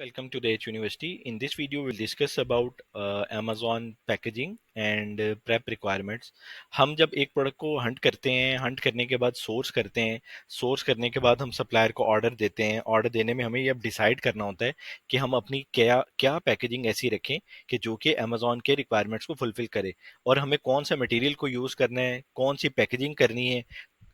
Welcome to the H University. In this video, we'll discuss about Amazon packaging and prep requirements. हम जब एक product को Hunt करते हैं, हंट करने के बाद सोर्स करते हैं, सोर्स करने के बाद हम सप्लायर को ऑर्डर देते हैं, ऑर्डर देने में हमें ये अब डिसाइड करना होता है कि हम अपनी क्या क्या पैकेजिंग ऐसी रखें कि जो कि Amazon के रिक्वायरमेंट्स को फुलफिल करे, और हमें कौन सा मटेरियल को यूज़ करना है, कौन सी पैकेजिंग करनी है,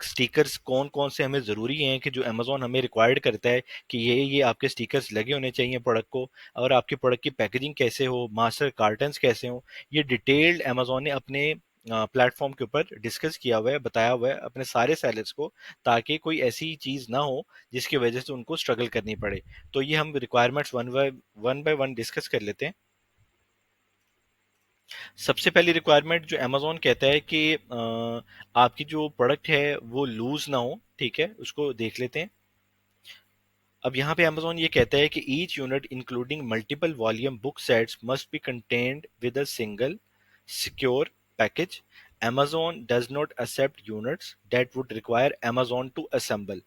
स्टिकर्स कौन कौन से हमें ज़रूरी हैं कि जो अमेजोन हमें रिक्वायर्ड करता है कि ये आपके स्टिकर्स लगे होने चाहिए प्रोडक्ट को, और आपके प्रोडक्ट की पैकेजिंग कैसे हो, मास्टर कार्टन्स कैसे हो। ये डिटेल्ड अमेजोन ने अपने प्लेटफॉर्म के ऊपर डिस्कस किया हुआ है, बताया हुआ है अपने सारे सेलर्स को, ताकि कोई ऐसी चीज़ ना हो जिसकी वजह से उनको स्ट्रगल करनी पड़े। तो ये हम requirements one by one discuss कर लेते हैं। सबसे पहली रिक्वायरमेंट जो अमेजोन कहता है कि आपकी जो प्रोडक्ट है वो लूज ना हो, ठीक है, उसको देख लेते हैं। अब यहाँ पे अमेजोन ये कहता है कि each unit including multiple volume book sets must be contained with a single secure package. Amazon does not accept units that would require Amazon to assemble।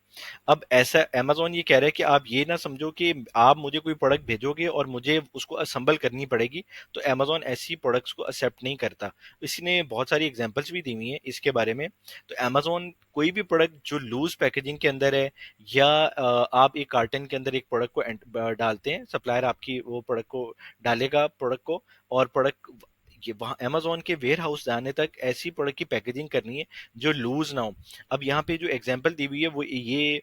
अब ऐसा अमेजोन ये कह रहा है कि आप ये ना समझो कि आप मुझे कोई प्रोडक्ट भेजोगे और मुझे उसको असेंबल करनी पड़ेगी। तो अमेजोन ऐसी प्रोडक्ट्स को एक्सेप्ट नहीं करता। इसने बहुत सारी एग्जांपल्स भी दी हुई हैं इसके बारे में। तो अमेजोन कोई भी प्रोडक्ट जो लूज पैकेजिंग के अंदर है, या आप एक कार्टन के अंदर एक प्रोडक्ट को डालते हैं, सप्लायर आपकी वो प्रोडक्ट को डालेगा प्रोडक्ट को, और प्रोडक्ट ये वहाँ अमेजोन के वेयर हाउस जाने तक ऐसी प्रोडक्ट की पैकेजिंग करनी है जो लूज ना हो। अब यहाँ पे जो एग्जांपल दी हुई है वो ये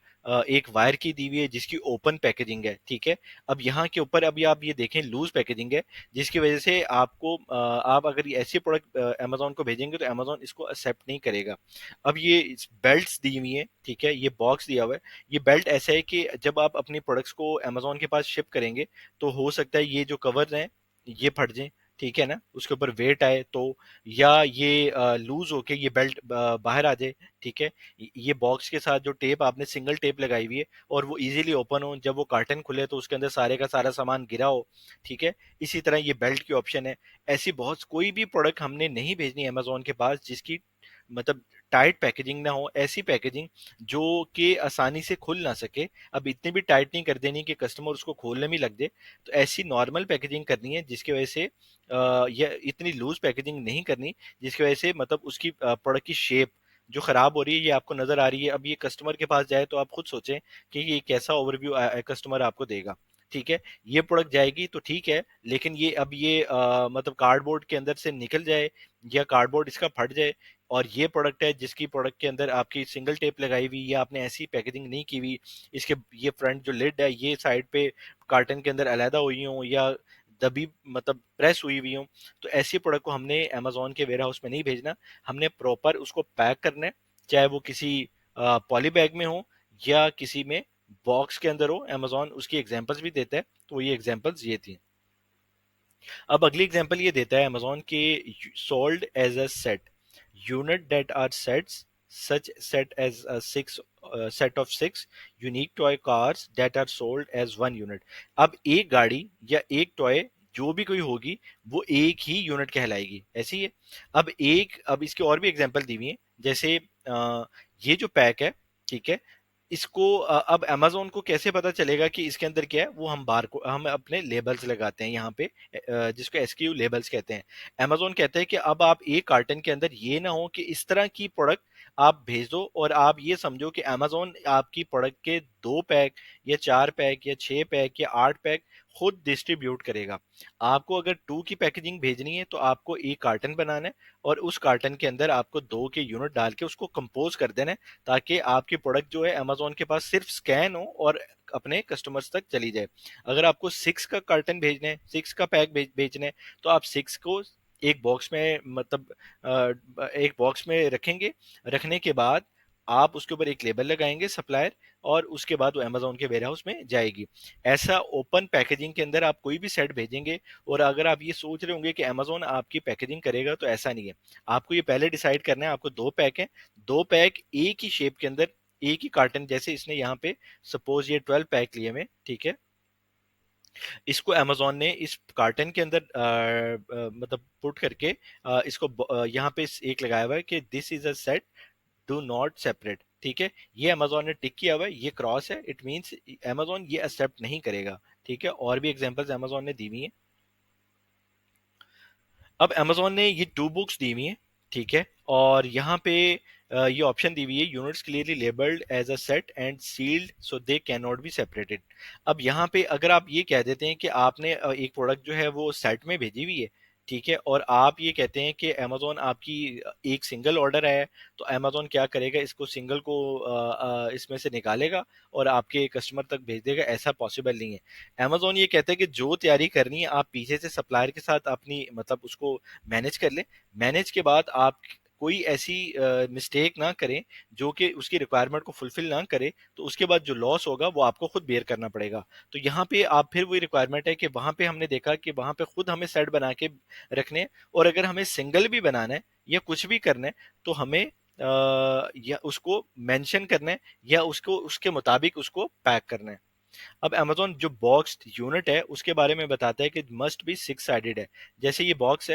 एक वायर की दी हुई है जिसकी ओपन पैकेजिंग है, ठीक है। अब यहाँ के ऊपर अभी आप ये देखें लूज पैकेजिंग है, जिसकी वजह से आपको आप अगर ये ऐसी प्रोडक्ट अमेजोन को भेजेंगे तो अमेजोन इसको एक्सेप्ट नहीं करेगा। अब ये बेल्ट्स दी हुई है, ठीक है, ये बॉक्स दिया हुआ है। ये बेल्ट ऐसा है कि जब आप अपनी प्रोडक्ट्स को अमेजोन के पास शिप करेंगे तो हो सकता है ये जो कवर है ये फट जाए, ठीक है ना, उसके ऊपर वेट आए तो, या ये लूज होके ये बेल्ट बाहर आ जाए, ठीक है। ये बॉक्स के साथ जो टेप आपने सिंगल टेप लगाई हुई है और वो इजीली ओपन हो, जब वो कार्टन खुले तो उसके अंदर सारे का सारा सामान गिरा हो, ठीक है। इसी तरह ये बेल्ट की ऑप्शन है। ऐसी बहुत कोई भी प्रोडक्ट हमने नहीं भेजनी अमेजोन के पास जिसकी मतलब टाइट पैकेजिंग ना हो, ऐसी पैकेजिंग जो कि आसानी से खुल ना सके। अब इतनी भी टाइट नहीं कर देनी कि कस्टमर उसको खोलने में लग जाए। तो ऐसी नॉर्मल पैकेजिंग करनी है जिसकी वजह से या इतनी लूज पैकेजिंग नहीं करनी जिसकी वजह से मतलब उसकी प्रोडक्ट की शेप जो खराब हो रही है ये आपको नजर आ रही है। अब ये कस्टमर के पास जाए तो आप खुद सोचें कि ये कैसा ओवरव्यू कस्टमर आपको देगा, ठीक है। ये प्रोडक्ट जाएगी तो ठीक है, लेकिन ये अब ये मतलब कार्डबोर्ड के अंदर से निकल जाए या कार्डबोर्ड इसका फट जाए, और ये प्रोडक्ट है जिसकी प्रोडक्ट के अंदर आपकी सिंगल टेप लगाई हुई या आपने ऐसी पैकेजिंग नहीं की हुई, इसके ये फ्रंट जो लिड है ये साइड पे कार्टन के अंदर अलहदा हुई हो या दबी मतलब प्रेस हुई हुई हो, तो ऐसी प्रोडक्ट को हमने अमेजोन के वेयर हाउस में नहीं भेजना। हमने प्रॉपर उसको पैक करना है, चाहे वो किसी पॉली बैग में हो या किसी में बॉक्स के अंदर हो। अमेजोन उसकी एग्जांपल्स भी देता है, तो ये एग्जांपल्स ये थी। अब अगली एग्जांपल ये देता है अमेजोन के, sold as a set, unit that are sets such set as a six set of six unique toy cars that are sold as one unit. अब एक गाड़ी या एक टॉय जो भी कोई होगी वो एक ही यूनिट कहलाएगी, ऐसी है। अब इसके और भी एग्जांपल दी हुई है, जैसे ये जो पैक है, ठीक है, इसको अब अमेजोन को कैसे पता चलेगा कि इसके अंदर क्या है, वो हम अपने लेबल्स लगाते हैं यहाँ पे, जिसको एसक्यू लेबल्स कहते हैं। अमेजोन कहता है कि अब आप एक कार्टन के अंदर ये ना हो कि इस तरह की प्रोडक्ट आप भेज दो और आप ये समझो कि अमेजोन आपकी प्रोडक्ट के 2 पैक या 4 पैक या 6 पैक या 8 पैक खुद डिस्ट्रीब्यूट करेगा। आपको अगर 2 की पैकेजिंग भेजनी है तो आपको एक कार्टन बनाना है और उस कार्टन के अंदर आपको 2 के यूनिट डाल के उसको कंपोज कर देना है, ताकि आपकी प्रोडक्ट जो है अमेजोन के पास सिर्फ स्कैन हो और अपने कस्टमर्स तक चली जाए। अगर आपको 6 का कार्टन भेजना है, 6 का पैक भेजना है, तो आप 6 को एक बॉक्स में मतलब एक बॉक्स में रखेंगे। रखने के बाद आप उसके ऊपर एक लेबल लगाएंगे सप्लायर, और उसके बाद वो अमेजोन के वेयर हाउस में जाएगी। ऐसा ओपन पैकेजिंग के अंदर आप कोई भी सेट भेजेंगे। और अगर आप ये सोच रहे होंगे कि अमेजोन आपकी पैकेजिंग करेगा, तो ऐसा नहीं है। आपको ये पहले डिसाइड करना है, आपको 2 पैक है, 2 पैक एक ही शेप के अंदर, एक ही कार्टन, जैसे इसने यहाँ पे सपोज ये 12 पैक लिए में, ठीक है। इसको अमेजोन ने इस कार्टन के अंदर मतलब पुट करके इसको यहाँ पे एक लगाया हुआ है कि this is a set, do not separate, ठीक है। ये अमेजोन ने टिक किया हुआ है, ये क्रॉस है, इट मींस अमेजोन ये एक्सेप्ट नहीं करेगा, ठीक है, और भी एग्जांपल्स अमेजोन ने दी हुई हैं। अब अमेजोन ने ये टू बुक्स दी हुई हैं, ठीक है, और यहाँ पे ये ऑप्शन दी हुई है, units clearly labelled as a set and sealed so they can not be separated. अब यहाँ पे अगर आप ये कह देते हैं कि आपने एक प्रोडक्ट जो है वो सेट में भेजी हुई है, ठीक है, और आप ये कहते हैं कि अमेजोन आपकी एक सिंगल ऑर्डर है, तो अमेजोन क्या करेगा, इसको सिंगल को इसमें से निकालेगा और आपके कस्टमर तक भेज देगा, ऐसा पॉसिबल नहीं है। अमेजोन ये कहता है कि जो तैयारी करनी है आप पीछे से सप्लायर के साथ अपनी मतलब उसको मैनेज कर लें। मैनेज के बाद आप कोई ऐसी मिस्टेक ना करें जो कि उसकी रिक्वायरमेंट को फुलफिल ना करे, तो उसके बाद जो लॉस होगा वो आपको खुद बेयर करना पड़ेगा। तो यहाँ पे आप फिर वही रिक्वायरमेंट है कि वहां पे हमने देखा कि वहां पे खुद हमें सेट बना के रखने हैं, और अगर हमें सिंगल भी बनाना है या कुछ भी करना है तो हमें या उसको मेंशन करना है या उसको उसके मुताबिक उसको पैक करना है। अब अमेजोन जो बॉक्स यूनिट है उसके बारे में बताता है कि मस्ट बी सिक्स साइडेड है। जैसे ये बॉक्स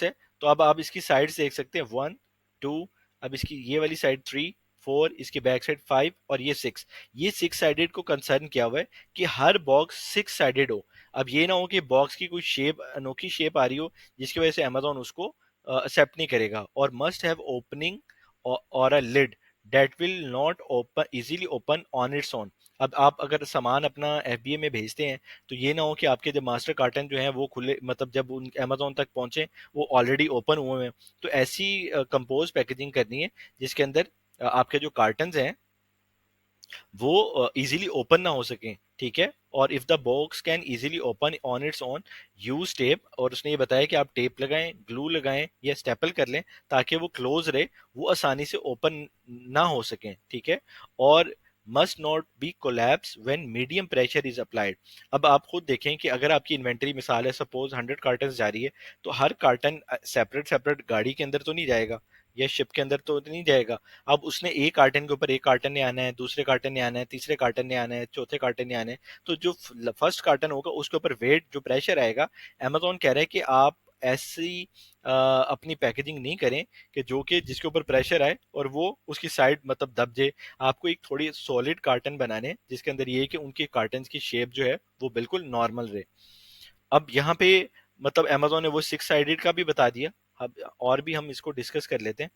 है, तो अब आप इसकी साइड देख सकते हैं, वन, टू, अब इसकी ये वाली साइड थ्री, फोर, इसकी बैक साइड फाइव, और ये सिक्स। ये सिक्स साइडेड को कंसर्न किया हुआ है कि हर बॉक्स सिक्स साइडेड हो। अब ये ना हो कि बॉक्स की कोई शेप, अनोखी शेप आ रही हो जिसकी वजह से अमेजोन उसको एक्सेप्ट नहीं करेगा। और मस्ट हैव ओपनिंग और a lid that will not open easily open on its own. अब आप अगर सामान अपना एफबीए में भेजते हैं, तो ये ना हो कि आपके जब मास्टर कार्टन जो है वो खुले, मतलब जब उन अमेजोन तक पहुंचे वो ऑलरेडी ओपन हुए हैं। तो ऐसी कंपोज पैकेजिंग करनी है जिसके अंदर आपके जो कार्टन्स हैं वो इजीली ओपन ना हो सकें, ठीक है। और if the box can easily open on its own, use tape, और उसने ये बताया कि आप टेप लगाएं, ग्लू लगाएं या स्टेपल कर लें ताकि वो क्लोज रहे, वो आसानी से ओपन ना हो सकें, ठीक है। और must not be collapse when medium pressure is applied. अब आप खुद देखें कि अगर आपकी इन्वेंट्री मिसाल है, सपोज 100 कार्टन जा रही है, तो हर कार्टन सेपरेट सेपरेट गाड़ी के अंदर तो नहीं जाएगा या शिप के अंदर तो नहीं जाएगा। अब उसने एक कार्टन के ऊपर एक कार्टन ने आना है, दूसरे कार्टन ने आना है, तीसरे कार्टन ने आना है, चौथे कार्टन ने आना है। तो जो फर्स्ट कार्टन होगा उसके ऊपर वेट जो प्रेशर आएगा, अमेजोन कह रहा है कि आप ऐसी अपनी पैकेजिंग नहीं करें कि जो कि जिसके ऊपर प्रेशर आए और वो उसकी साइड मतलब दब जाए। आपको एक थोड़ी सॉलिड कार्टन बनाने हैं जिसके अंदर ये है कि उनके कार्टन की शेप जो है वो बिल्कुल नॉर्मल रहे। अब यहाँ पे मतलब अमेजोन ने वो सिक्स साइडेड का भी बता दिया। अब और भी हम इसको डिस्कस कर लेते हैं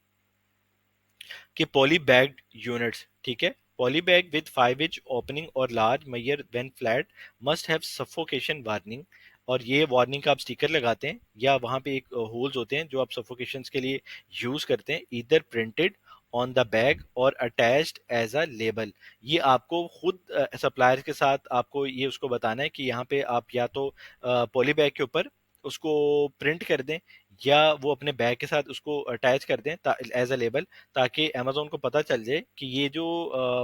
कि पॉली बैग्ड यूनिट्स, ठीक है, poly bag with 5 inch opening और larger when flat must have suffocation warning. और ये वार्निंग का आप स्टिकर लगाते हैं या वहां पे एक होल्स होते हैं जो आप सफोकेशन के लिए यूज करते हैं, इधर प्रिंटेड ऑन द बैग और अटैच्ड एज अ लेबल। ये आपको खुद सप्लायर के साथ आपको ये उसको बताना है कि यहाँ पे आप या तो पॉली बैग के ऊपर उसको प्रिंट कर दें या वो अपने बैग के साथ उसको अटैच कर दें एज अ लेबल, ताकि अमेजोन को पता चल जाए कि ये जो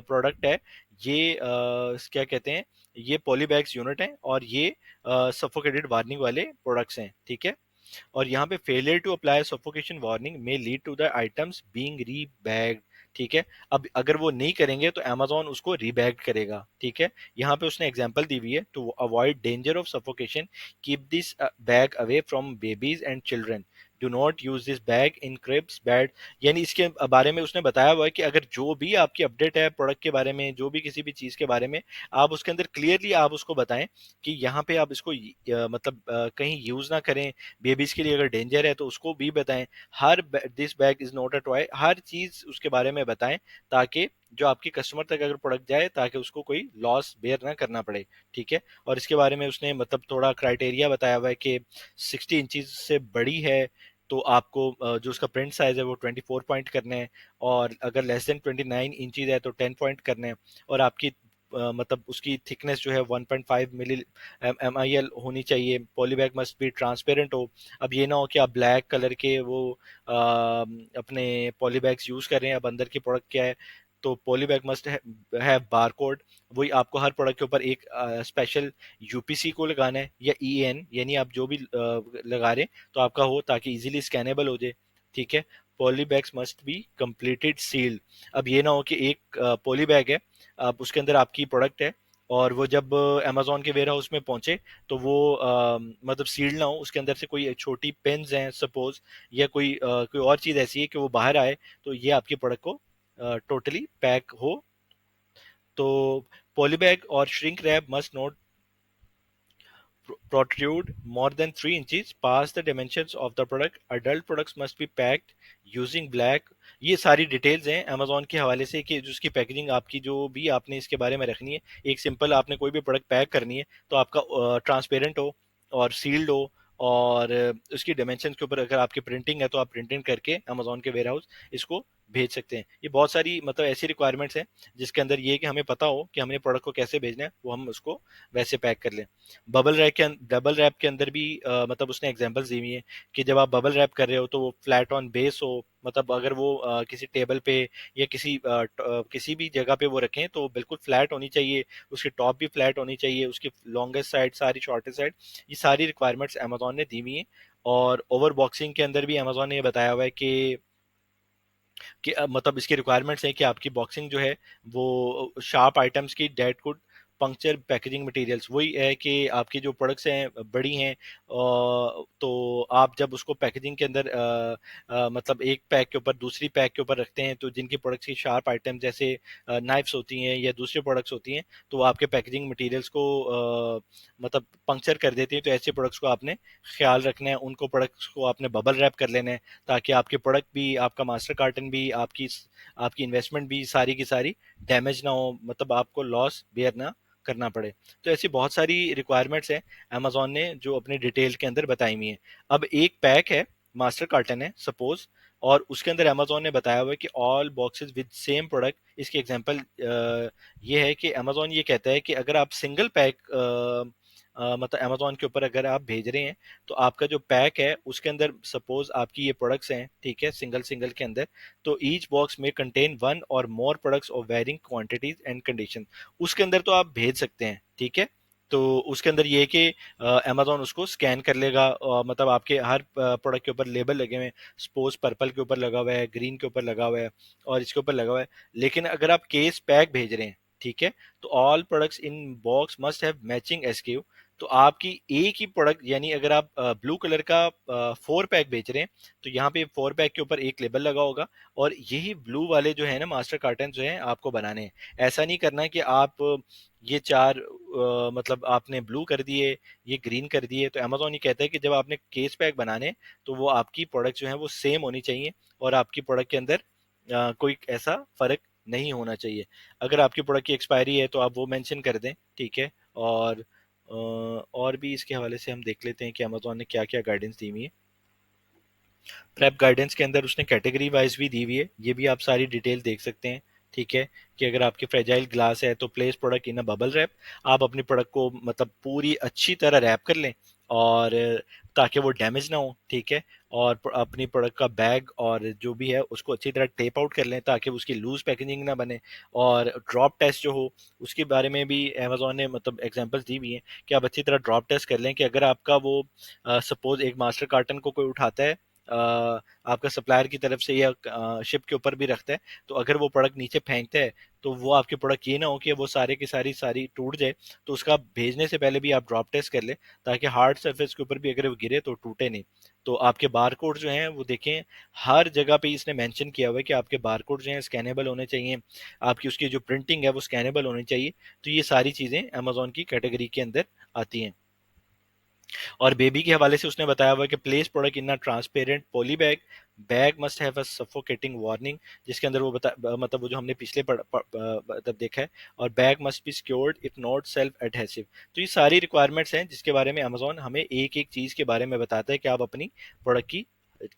प्रोडक्ट है ये क्या कहते हैं, ये पॉलीबैग्स यूनिट है और ये सफोकेटेड वार्निंग वाले प्रोडक्ट्स हैं, ठीक है। और यहाँ पे failure to apply suffocation warning may lead to the items being rebagged, ठीक है। अब अगर वो नहीं करेंगे तो अमेजोन उसको रीबैग करेगा, ठीक है। यहाँ पे उसने एग्जांपल दी हुई है, to avoid danger of suffocation keep this bag away from babies and children, do not use this bag in cribs bed. यानी इसके बारे में उसने बताया हुआ है कि अगर जो भी आपकी अपडेट है प्रोडक्ट के बारे में, जो भी किसी भी चीज के बारे में, आप उसके अंदर क्लियरली आप उसको बताएं कि यहाँ पे आप इसको मतलब कहीं यूज ना करें, बेबीज के लिए अगर डेंजर है तो उसको भी बताएं। हर this bag is not a toy, हर चीज उसके बारे में बताएं ताकि जो आपके कस्टमर तक अगर प्रोडक्ट जाए ताकि उसको कोई लॉस बेयर ना करना पड़े, ठीक है। और इसके बारे में उसने मतलब थोड़ा क्राइटेरिया बताया हुआ है कि 60 इंचज से बड़ी है तो आपको जो उसका प्रिंट साइज है वो 24 पॉइंट करना है, और अगर लेस देन 29 इंचज है तो 10 पॉइंट करना है। और आपकी मतलब उसकी थिकनेस जो है 1.5 मिली MIL होनी चाहिए। पॉलीबैग मस्ट बी ट्रांसपेरेंट हो। अब ये ना हो कि आप ब्लैक कलर के वो अपने पॉलीबैग्स यूज कर रहे हैं, अब अंदर की प्रोडक्ट क्या है, तो polybag must have bar code. वही आपको हर प्रोडक्ट के ऊपर एक स्पेशल यूपीसी को लगाना है या ईएन, यानी आप जो भी लगा रहे हैं तो आपका हो ताकि इजीली स्कैनेबल हो जाए, ठीक है। Polybags must be completed sealed. अब ये ना हो कि एक पॉलीबैग है, अब उसके अंदर आपकी प्रोडक्ट है और वो जब अमेजोन के वेयर हाउस में पहुंचे तो वो मतलब सील्ड ना हो, उसके अंदर से कोई छोटी पेन्स हैं सपोज, या कोई और चीज ऐसी है कि वो बाहर आए, तो ये आपकी प्रोडक्ट को टोटली पैक हो। तो Polybag or shrink wrap must not protrude more than 3 inches past the dimensions of the product. Adult products must be packed using black. ये सारी डिटेल्स हैं अमेजोन के हवाले से कि जिसकी पैकेजिंग आपकी जो भी आपने इसके बारे में रखनी है, एक सिंपल आपने कोई भी प्रोडक्ट पैक करनी है तो आपका ट्रांसपेरेंट हो और सील्ड हो, और उसकी डायमेंशन के ऊपर अगर आपकी प्रिंटिंग है तो आप प्रिंटिंग करके अमेजोन के वेयर हाउस इसको भेज सकते हैं। ये बहुत सारी मतलब ऐसी रिक्वायरमेंट्स हैं जिसके अंदर ये है कि हमें पता हो कि हमने प्रोडक्ट को कैसे भेजना है, वो हम उसको वैसे पैक कर लें। बबल रैप के अंदर भी मतलब उसने एग्जांपल्स दी हुई है कि जब आप बबल रैप कर रहे हो तो वो फ्लैट ऑन बेस हो, मतलब अगर वो किसी टेबल पे या किसी भी जगह पे वो रखें तो बिल्कुल फ्लैट होनी चाहिए, उसकी टॉप भी फ्लैट होनी चाहिए, उसकी लॉन्गेस्ट साइड सारी शॉर्टेस्ट साइड, ये सारी रिक्वायरमेंट्स अमेजोन ने दी हुई हैं। और ओवर बॉक्सिंग के अंदर भी अमेजोन ने ये बताया हुआ है कि मतलब इसकी रिक्वायरमेंट्स हैं कि आपकी बॉक्सिंग जो है वो शार्प आइटम्स की that could puncture packaging materials, वही है कि आपकी जो प्रोडक्ट्स हैं बड़ी हैं तो आप जब उसको पैकेजिंग के अंदर मतलब एक पैक के ऊपर दूसरी पैक के ऊपर रखते हैं तो जिनकी प्रोडक्ट्स की शार्प आइटम जैसे नाइफ्स होती हैं या दूसरी प्रोडक्ट्स होती हैं तो वो आपके पैकेजिंग मटेरियल्स को मतलब पंक्चर कर देती हैं। तो ऐसे प्रोडक्ट्स को आपने ख्याल रखना है, उनको प्रोडक्ट्स को आपने बबल रैप कर लेना है ताकि आपके प्रोडक्ट भी, आपका मास्टर कार्टन भी, आपकी आपकी इन्वेस्टमेंट भी सारी की सारी डैमेज ना हो, मतलब आपको लॉस बेयर ना करना पड़े। तो ऐसी बहुत सारी रिक्वायरमेंट्स हैं अमेजोन ने जो अपने डिटेल के अंदर बताई हुई हैं। अब एक पैक है, मास्टर कार्टन है सपोज, और उसके अंदर अमेजोन ने बताया हुआ है कि all boxes with same product. इसकी एग्जांपल ये है कि अमेजोन ये कहता है कि अगर आप सिंगल पैक मतलब अमेजोन के ऊपर अगर आप भेज रहे हैं तो आपका जो पैक है उसके अंदर सपोज आपकी ये प्रोडक्ट्स हैं, ठीक है, सिंगल सिंगल के अंदर, तो ईच बॉक्स में contain one or more products of varying quantities and condition, उसके अंदर तो आप भेज सकते हैं, ठीक है। तो उसके अंदर ये है कि अमेजोन उसको स्कैन कर लेगा, मतलब आपके हर प्रोडक्ट के ऊपर लेबल लगे हुए हैं, सपोज पर्पल के ऊपर लगा हुआ है, ग्रीन के ऊपर लगा हुआ है और इसके ऊपर लगा हुआ है। लेकिन अगर आप केस पैक भेज रहे हैं, ठीक है, तो all products in box must have matching SQ. तो आपकी एक ही प्रोडक्ट, यानी अगर आप ब्लू कलर का 4 पैक बेच रहे हैं तो यहाँ पे 4 पैक के ऊपर एक लेबल लगा होगा और यही ब्लू वाले जो है ना मास्टर कार्टन जो है आपको बनाने हैं। ऐसा नहीं करना कि आप ये चार मतलब आपने ब्लू कर दिए, ये ग्रीन कर दिए। तो अमेजोन ये कहता है कि जब आपने केस पैक बनाने हैं, तो वो आपकी प्रोडक्ट जो है वो सेम होनी चाहिए और आपकी प्रोडक्ट के अंदर कोई ऐसा फर्क नहीं होना चाहिए। अगर आपकी प्रोडक्ट की एक्सपायरी है तो आप वो मेंशन कर दें, ठीक है। और भी इसके हवाले से हम देख लेते हैं कि अमेजोन ने क्या क्या गाइडेंस दी हुई है। प्रेप गाइडेंस के अंदर उसने कैटेगरी वाइज भी दी हुई है, ये भी आप सारी डिटेल देख सकते हैं, ठीक है। कि अगर आपकी फ्रेजाइल ग्लास है तो place product in a bubble wrap, आप अपनी प्रोडक्ट को मतलब पूरी अच्छी तरह रैप कर लें और ताकि वो डैमेज ना हो, ठीक है। और अपनी प्रोडक्ट का बैग और जो भी है उसको अच्छी तरह टेप आउट कर लें ताकि उसकी लूज पैकेजिंग ना बने। और ड्रॉप टेस्ट जो हो उसके बारे में भी अमेजोन ने मतलब एग्जांपल्स दी हुई हैं कि आप अच्छी तरह ड्रॉप टेस्ट कर लें कि अगर आपका वो सपोज एक मास्टर कार्टन को कोई उठाता है आपका सप्लायर की तरफ से या शिप के ऊपर भी रखता है, तो अगर वो प्रोडक्ट नीचे फेंकता है तो वो आपके प्रोडक्ट ये ना हो कि वो सारे की सारी सारी टूट जाए। तो उसका भेजने से पहले भी आप ड्रॉप टेस्ट कर लें ताकि हार्ड सरफेस के ऊपर भी अगर वो गिरे तो टूटे नहीं। तो आपके बारकोड जो हैं वो देखें, हर जगह पे इसने मेंशन किया हुआ है कि आपके बारकोड जो हैं स्कैनेबल होने चाहिए, आपकी उसकी जो प्रिंटिंग है वो स्कैनेबल होनी चाहिए। तो ये सारी चीज़ें अमेजोन की कैटेगरी के अंदर आती हैं। और बेबी के हवाले से उसने बताया हुआ है कि place product in a transparent poly bag, bag must have a suffocating warning, जिसके अंदर वो बता मतलब वो जो हमने पिछले मतलब देखा है। और bag must be secured if not self adhesive. तो ये सारी रिक्वायरमेंट्स हैं जिसके बारे में अमेजोन हमें एक एक चीज़ के बारे में बताता है कि आप अपनी प्रोडक्ट की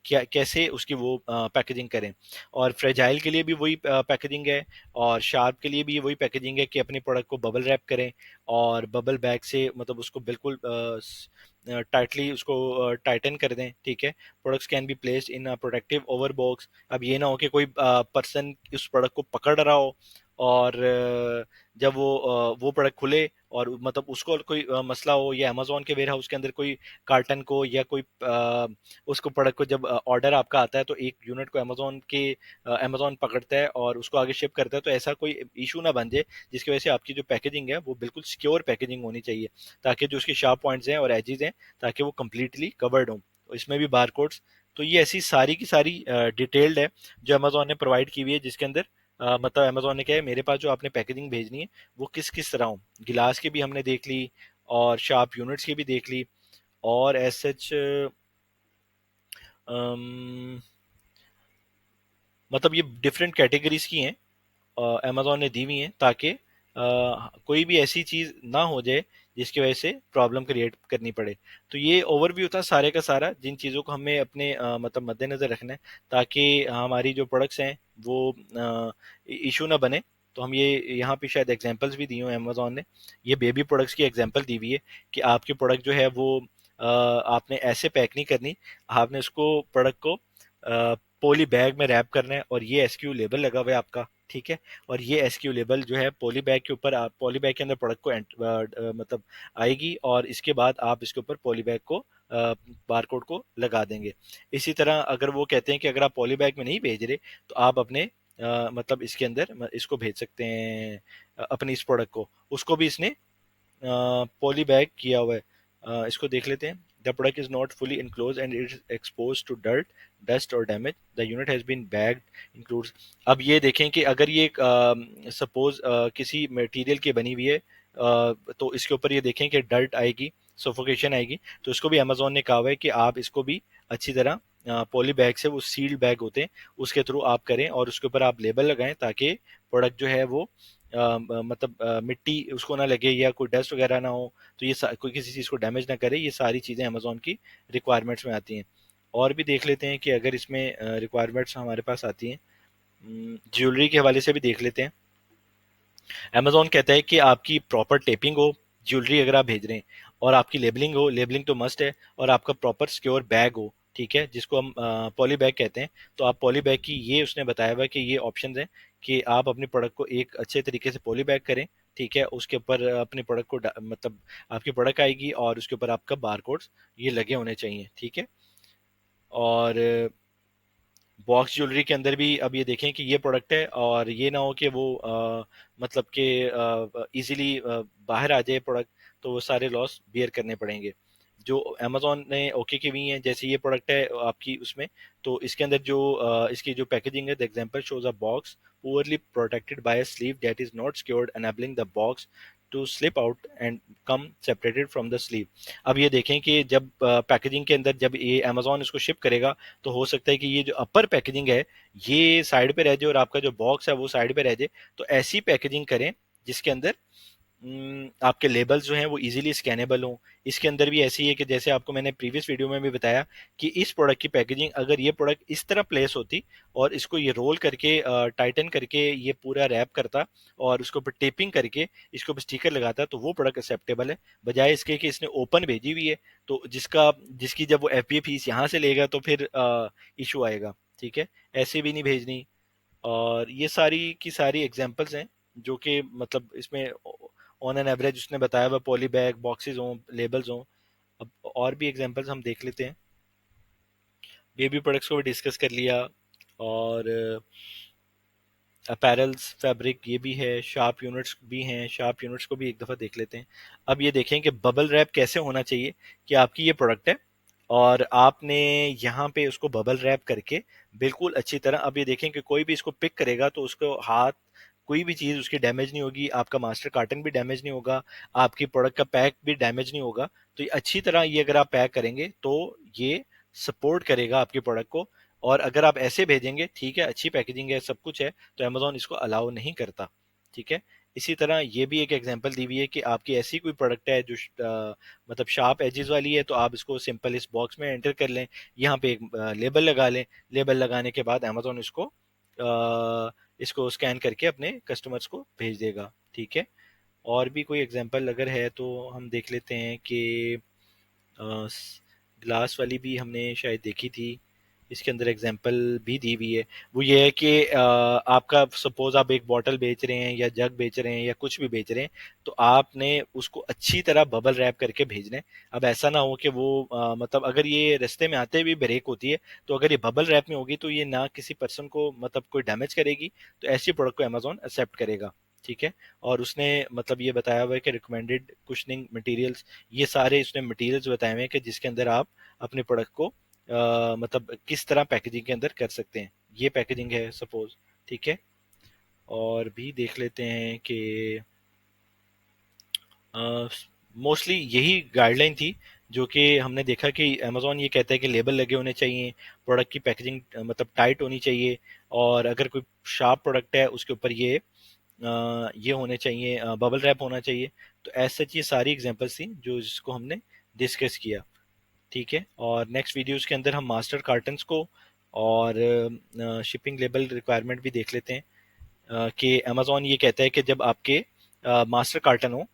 क्या कैसे उसकी वो पैकेजिंग करें। और फ्रेजाइल के लिए भी वही पैकेजिंग है और शार्प के लिए भी वही पैकेजिंग है कि अपने प्रोडक्ट को बबल रैप करें और बबल बैग से मतलब उसको बिल्कुल टाइटली उसको टाइटन कर दें, ठीक है। Products can be placed in a protective over box. अब ये ना हो कि कोई पर्सन उस प्रोडक्ट को पकड़ रहा हो और जब वो प्रोडक्ट खुले और मतलब उसको कोई मसला हो, या अमेजोन के वेयर हाउस के अंदर कोई कार्टन को या कोई उसको प्रोडक्ट को जब ऑर्डर आपका आता है तो एक यूनिट को अमेजोन पकड़ता है और उसको आगे शिप करता है, तो ऐसा कोई इशू ना बन जाए जिसकी वजह से आपकी जो पैकेजिंग है वो बिल्कुल सिक्योर पैकेजिंग होनी चाहिए ताकि जो उसके शार्प पॉइंट्स हैं और एजेस हैं ताकि वो कम्प्लीटली कवर्ड हों। तो इसमें भी बारकोड्स, तो ये ऐसी सारी की सारी डिटेल्ड है जो अमेजोन ने प्रोवाइड की हुई है जिसके अंदर मतलब अमेजोन ने क्या है, मेरे पास जो आपने पैकेजिंग भेजनी है वो किस किस तरह हो, गिलास की भी हमने देख ली और शार्प यूनिट्स की भी देख ली, और एज सच मतलब ये डिफरेंट कैटेगरीज की हैं, अमेजोन ने दी हुई हैं, ताकि कोई भी ऐसी चीज ना हो जाए जिसकी वजह से प्रॉब्लम क्रिएट करनी पड़े। तो ये ओवरव्यू था सारे का सारा, जिन चीज़ों को हमें अपने मतलब मद्देनजर रखना है ताकि हमारी जो प्रोडक्ट्स हैं वो इशू ना बने। तो हम ये यहाँ पे शायद एग्जांपल्स भी दिए हुए हैं अमेजोन ने, ये बेबी प्रोडक्ट्स की एग्जांपल दी हुई है कि आपकी प्रोडक्ट जो है वो आपने ऐसे पैक नहीं करनी, आपने उसको प्रोडक्ट को पोली बैग में रैप करना है, और ये एसक्यू लेबल लगा हुआ है आपका, ठीक है। और ये एसक्यू लेबल जो है पॉली बैग के ऊपर, आप पॉली बैग के अंदर प्रोडक्ट को मतलब आएगी, और इसके बाद आप इसके ऊपर पॉली बैग को बारकोड को लगा देंगे। इसी तरह अगर वो कहते हैं कि अगर आप पॉली बैग में नहीं भेज रहे तो आप अपने मतलब इसके अंदर इसको भेज सकते हैं, अपनी इस प्रोडक्ट को, उसको भी इसने पॉली बैग किया हुआ है। इसको देख लेते हैं। The product is not fully enclose and it is expose to dirt, dust और damage, the unit has been bagged includes. अब ये देखें कि अगर ये सपोज किसी मटेरियल की बनी हुई है, तो इसके ऊपर ये देखें कि डर्ट आएगी, सफोकेशन आएगी, तो इसको भी अमेजोन ने कहा हुआ है कि आप इसको भी अच्छी तरह पॉली बैग से, वो सील्ड बैग होते हैं उसके थ्रू आप करें, और उसके ऊपर आप लेबल लगाएं ताकि प्रोडक्ट जो है वो मतलब मिट्टी उसको ना लगे या कोई डस्ट वगैरह ना हो, तो ये कोई किसी चीज़ को डैमेज ना करे। ये सारी चीज़ें अमेजोन की रिक्वायरमेंट्स में आती हैं। और भी देख लेते हैं कि अगर इसमें रिक्वायरमेंट्स हमारे पास आती हैं, ज्वेलरी के हवाले से भी देख लेते हैं। अमेजोन कहता है कि आपकी प्रॉपर टेपिंग हो ज्वेलरी अगर आप भेज रहे हैं, और आपकी लेबलिंग हो, लेबलिंग तो मस्ट है, और आपका प्रॉपर सिक्योर बैग हो, ठीक है, जिसको हम पॉली बैग कहते हैं। तो आप पॉली बैग की, ये उसने बताया हुआ है कि ये ऑप्शंस हैं कि आप अपनी प्रोडक्ट को एक अच्छे तरीके से पॉली बैग करें, ठीक है, उसके ऊपर अपनी प्रोडक्ट को मतलब आपकी प्रोडक्ट आएगी और उसके ऊपर आपका बार कोड्स ये लगे होने चाहिए, ठीक है। और बॉक्स ज्वेलरी के अंदर भी अब ये देखें कि ये प्रोडक्ट है, और ये ना हो कि वो मतलब कि इजीली बाहर आ जाए प्रोडक्ट, तो वो सारे लॉस बियर करने पड़ेंगे। जो अमेजोन ने ओके की हुई है, जैसे ये प्रोडक्ट है आपकी उसमें, तो इसके अंदर जो इसकी जो पैकेजिंग है, the example shows a box poorly protected by a sleeve that is not secured, enabling the box to slip out and come separated from the sleeve। अब ये देखें कि जब पैकेजिंग के अंदर जब ये अमेजोन इसको शिप करेगा, तो हो सकता है कि ये जो अपर पैकेजिंग है ये साइड पे रह जाए और आपका जो बॉक्स है वो साइड पे रह जाए। तो ऐसी पैकेजिंग करें जिसके अंदर आपके लेबल्स जो हैं वो इजीली स्कैनेबल हों। इसके अंदर भी ऐसी है कि जैसे आपको मैंने प्रीवियस वीडियो में भी बताया कि इस प्रोडक्ट की पैकेजिंग, अगर ये प्रोडक्ट इस तरह प्लेस होती और इसको ये रोल करके टाइटन करके ये पूरा रैप करता और उसके ऊपर टेपिंग करके इसके ऊपर स्टिकर लगाता, तो वो प्रोडक्ट एक्सेप्टेबल है। बजाय इसके कि इसने ओपन भेजी हुई है, तो जिसकी जब वो एफबीए फीस यहाँ से लेगा तो फिर इशू आएगा, ठीक है, ऐसे भी नहीं भेजनी। और ये सारी की सारी एग्जांपल्स हैं जो कि मतलब इसमें ऑन एन एवरेज उसने बताया हुआ पॉली बैग बॉक्सेस हों, लेबल्स हों। अब और भी एग्जांपल्स हम देख लेते हैं। बेबी प्रोडक्ट्स को भी डिस्कस कर लिया, और अपैरल्स फैब्रिक ये भी है, शार्प यूनिट्स भी हैं, शार्प यूनिट्स को भी एक दफ़ा देख लेते हैं। अब ये देखें कि बबल रैप कैसे होना चाहिए, कि आपकी ये प्रोडक्ट है और आपने यहाँ पे उसको बबल रैप करके बिल्कुल अच्छी तरह, अब ये देखें कि कोई भी इसको पिक करेगा तो उसको हाथ, कोई भी चीज़ उसकी डैमेज नहीं होगी, आपका मास्टर कार्टन भी डैमेज नहीं होगा, आपकी प्रोडक्ट का पैक भी डैमेज नहीं होगा। तो ये अच्छी तरह ये अगर आप पैक करेंगे तो ये सपोर्ट करेगा आपकी प्रोडक्ट को। और अगर आप ऐसे भेजेंगे, ठीक है, अच्छी पैकेजिंग है, सब कुछ है, तो अमेजोन इसको अलाउ नहीं करता, ठीक है। इसी तरह ये भी एक एग्जांपल दी हुई है कि आपकी ऐसी कोई प्रोडक्ट है जो मतलब शार्प एजेस वाली है, तो आप इसको सिंपल इस बॉक्स में एंटर कर लें, यहाँ पे एक लेबल लगा लें, लेबल लगाने के बाद अमेजोन इसको स्कैन करके अपने कस्टमर्स को भेज देगा, ठीक है। और भी कोई एग्जांपल अगर है तो हम देख लेते हैं कि ग्लास वाली भी हमने शायद देखी थी, इसके अंदर एग्जांपल भी दी हुई है। वो ये है कि आपका सपोज आप एक बॉटल बेच रहे हैं या जग बेच रहे हैं या कुछ भी बेच रहे हैं, तो आपने उसको अच्छी तरह बबल रैप करके भेजना है। अब ऐसा ना हो कि वो मतलब अगर ये रास्ते में आते हुए ब्रेक होती है, तो अगर ये बबल रैप में होगी तो ये ना किसी पर्सन को मतलब कोई डैमेज करेगी, तो ऐसी प्रोडक्ट को अमेजोन एक्सेप्ट करेगा, ठीक है। और उसने मतलब ये बताया हुआ है कि रिकमेंडेड कुशनिंग मटेरियल्स, ये सारे उसने मटेरियल्स बताए हुए हैं कि जिसके अंदर आप अपने प्रोडक्ट को मतलब किस तरह पैकेजिंग के अंदर कर सकते हैं। ये पैकेजिंग है सपोज, ठीक है। और भी देख लेते हैं कि मोस्टली यही गाइडलाइन थी जो कि हमने देखा कि अमेज़ॉन ये कहता है कि लेबल लगे होने चाहिए, प्रोडक्ट की पैकेजिंग मतलब टाइट होनी चाहिए, और अगर कोई शार्प प्रोडक्ट है उसके ऊपर ये होने चाहिए, बबल रैप होना चाहिए। तो ऐसे सच ये सारी एग्जांपल्स थी जो जिसको हमने डिस्कस किया। ठीक है, और नेक्स्ट वीडियोस के अंदर हम मास्टर कार्टन्स को और शिपिंग लेबल रिक्वायरमेंट भी देख लेते हैं। कि अमेज़ॉन ये कहता है कि जब आपके मास्टर कार्टन हो,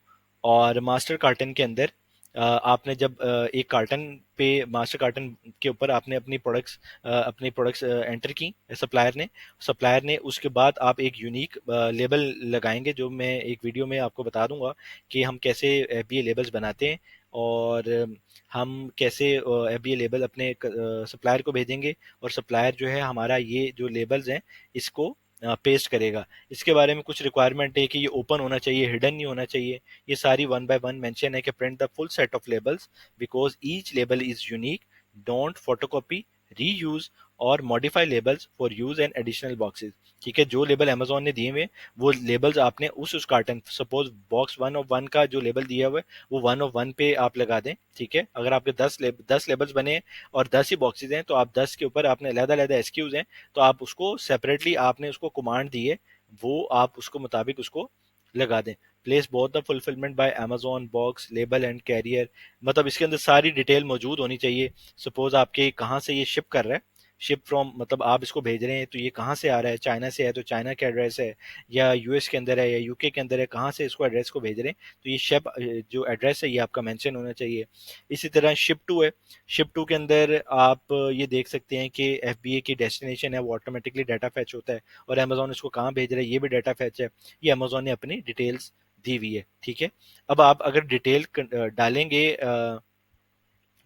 और मास्टर कार्टन के अंदर आपने जब एक कार्टन पे मास्टर कार्टन के ऊपर आपने अपनी प्रोडक्ट्स एंटर की सप्लायर ने उसके बाद आप एक यूनिक लेबल लगाएंगे, जो मैं एक वीडियो में आपको बता दूंगा कि हम कैसे एफबीए लेबल्स बनाते हैं, और हम कैसे एफबीए लेबल अपने सप्लायर को भेजेंगे, और सप्लायर जो है हमारा ये जो लेबल्स हैं इसको पेस्ट करेगा। इसके बारे में कुछ रिक्वायरमेंट है कि ये ओपन होना चाहिए, हिडन नहीं होना चाहिए। ये सारी वन बाय वन मेंशन है कि print the full set of labels because each label is unique, don't photocopy, reuse और modify labels for use and additional boxes. ठीक है, जो लेबल अमेजोन ने दिए हुए वो लेबल्स आपने उस कार्टन, सपोज बॉक्स 1 ऑफ 1 का जो लेबल दिया हुआ है वो 1 ऑफ 1 पे आप लगा दें। ठीक है, अगर आपके 10 लेबल्स बने हैं और 10 ही बॉक्सेज हैं, तो आप 10 के ऊपर आपने अलग-अलग एसक्यूज हैं, तो आप उसको सेपरेटली आपने उसको कमांड दी है, वो आप उसको मुताबिक उसको लगा दें। Place both the fulfilment by Amazon box label and carrier, मतलब इसके अंदर सारी डिटेल मौजूद होनी चाहिए। सपोज आपके कहाँ से ये शिप कर रहा है, शिप फ्रॉम मतलब आप इसको भेज रहे हैं तो ये कहाँ से आ रहा है, चाइना से है तो चाइना का एड्रेस है, या यूएस के अंदर है या यूके के अंदर है, कहाँ से इसको एड्रेस को भेज रहे हैं, तो ये शिप जो एड्रेस है ये आपका मेंशन होना चाहिए। इसी तरह शिप टू है, शिप टू के अंदर आप ये देख सकते हैं कि एफबीए की डेस्टिनेशन है वो ऑटोमेटिकली डाटा फैच होता है, और अमेजोन इसको कहाँ भेज रहा है ये भी डाटा फैच है। ये अमेजोन ने अपनी डिटेल्स दी हुई है। ठीक है, अब आप अगर डिटेल डालेंगे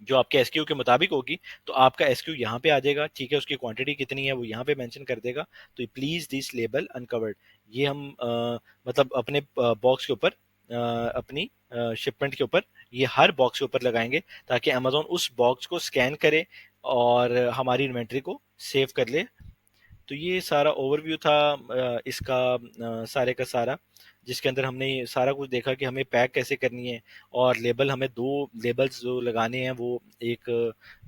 जो आपके एसक्यू के मुताबिक होगी, तो आपका एसक्यू यहाँ पे आ जाएगा। ठीक है, उसकी क्वांटिटी कितनी है वो यहाँ पे मेंशन कर देगा। तो प्लीज दिस लेबल अनकवर्ड, ये हम मतलब अपने बॉक्स के ऊपर अपनी शिपमेंट के ऊपर ये हर बॉक्स के ऊपर लगाएंगे, ताकि अमेजोन उस बॉक्स को स्कैन करे और हमारी इन्वेंट्री को सेव कर ले। तो ये सारा ओवरव्यू था इसका सारे का सारा, जिसके अंदर हमने ये सारा कुछ देखा कि हमें पैक कैसे करनी है, और लेबल हमें दो लेबल्स जो लगाने हैं वो एक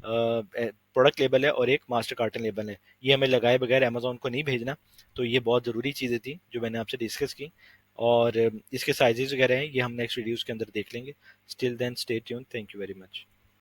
प्रोडक्ट लेबल है और एक मास्टर कार्टन लेबल है। ये हमें लगाए बगैर अमेजोन को नहीं भेजना। तो ये बहुत ज़रूरी चीज़ें थी जो मैंने आपसे डिस्कस की, और इसके साइजेस वगैरह हैं ये हम नेक्स्ट वीडियोज़ के अंदर देख लेंगे। Still then stay tune, thank you very much.